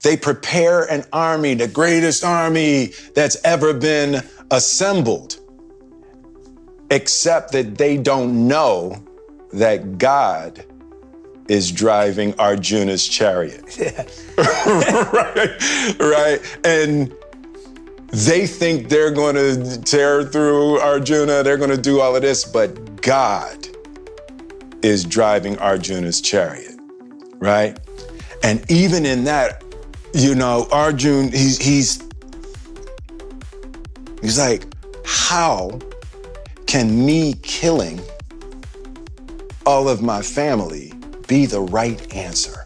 They prepare an army, the greatest army that's ever been assembled, except that they don't know that God is driving Arjuna's chariot. Yeah. right? And they think they're going to tear through Arjuna, they're going to do all of this, but God is driving Arjuna's chariot, right? And even in that, Arjun, he's like, how can me killing all of my family be the right answer,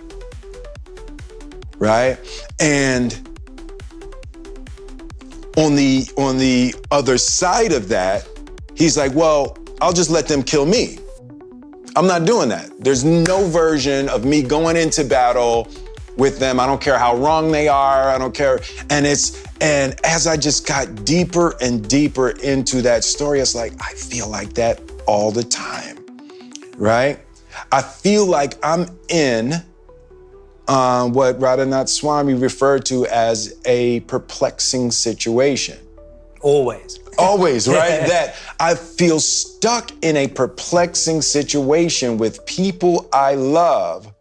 right? And on the other side of that, he's like, well, I'll just let them kill me. I'm not doing that. There's no version of me going into battle with them. I don't care how wrong they are. I don't care. And as I just got deeper and deeper into that story, it's like, I feel like that all the time, right? I feel like I'm in what Radhanath Swami referred to as a perplexing situation. Always. Always, right? That I feel stuck in a perplexing situation with people I love,